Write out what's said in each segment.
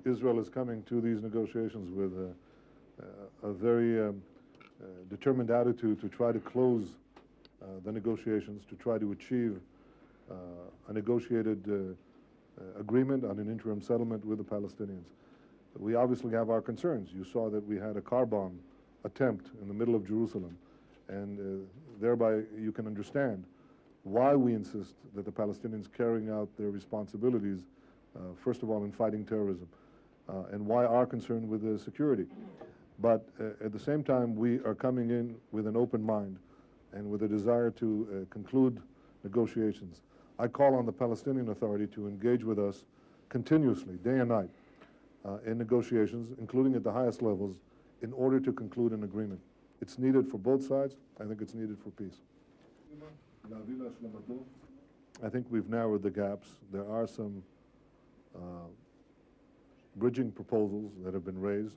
Israel is coming to these negotiations with a very determined attitude to try to close the negotiations, to try to achieve a negotiated agreement on an interim settlement with the Palestinians. We obviously have our concerns. You saw that we had a car bomb attempt in the middle of Jerusalem, and thereby you can understand why we insist that the Palestinians carrying out their responsibilities, first of all in fighting terrorism, and why our concern with the security. But at the same time, we are coming in with an open mind and with a desire to conclude negotiations. I call on the Palestinian Authority to engage with us continuously, day and night, in negotiations, including at the highest levels, in order to conclude an agreement. It's needed for both sides. I think it's needed for peace. I think we've narrowed the gaps. There are some bridging proposals that have been raised,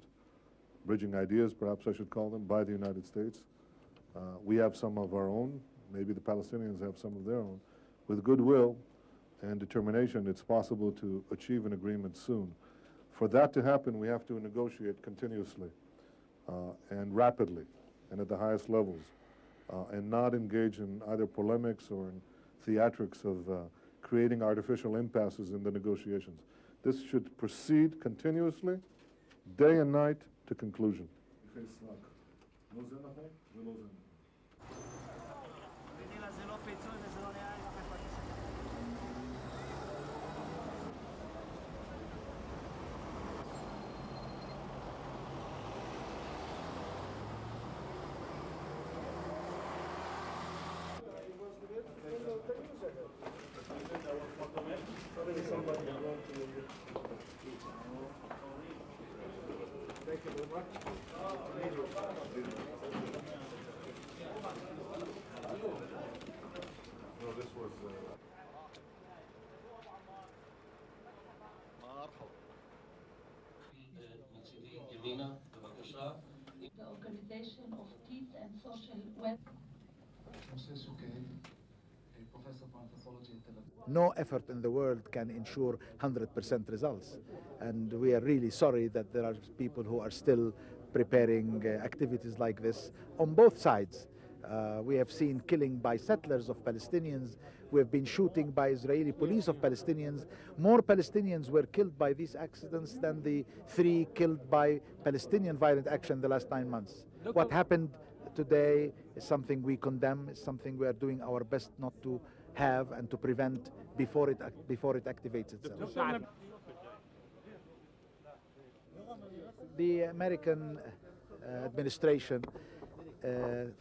bridging ideas, perhaps I should call them, by the United States. We have some of our own. Maybe the Palestinians have some of their own. With goodwill and determination, it's possible to achieve an agreement soon. For that to happen, we have to negotiate continuously and rapidly and at the highest levels, and not engage in either polemics or in theatrics of creating artificial impasses in the negotiations. This should proceed continuously, day and night, to conclusion. Thank you very much. No, this was... The Organization of Peace and Social Web. No effort in the world can ensure 100% results. And we are really sorry that there are people who are still preparing activities like this on both sides. We have seen killing by settlers of Palestinians. We have been shooting by Israeli police of Palestinians. More Palestinians were killed by these accidents than the 3 killed by Palestinian violent action the last 9 months. What happened today is something we condemn, is something we are doing our best not to have and to prevent before it activates itself. The American administration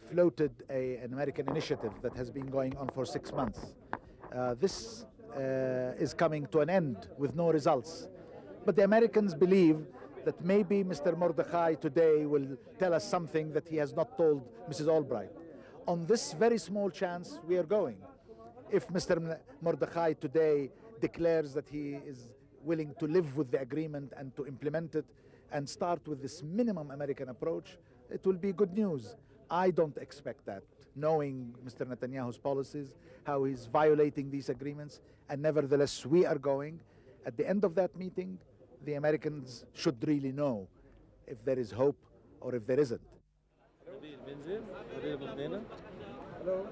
floated an American initiative that has been going on for 6 months. This is coming to an end with no results. But the Americans believe that maybe Mr. Mordechai today will tell us something that he has not told Mrs. Albright. On this very small chance, we are going. If Mr. Mordechai today declares that he is willing to live with the agreement and to implement it and start with this minimum American approach, it will be good news. I don't expect that, knowing Mr. Netanyahu's policies, how he's violating these agreements, and nevertheless we are going. At the end of that meeting, the Americans should really know if there is hope or if there isn't. Hello.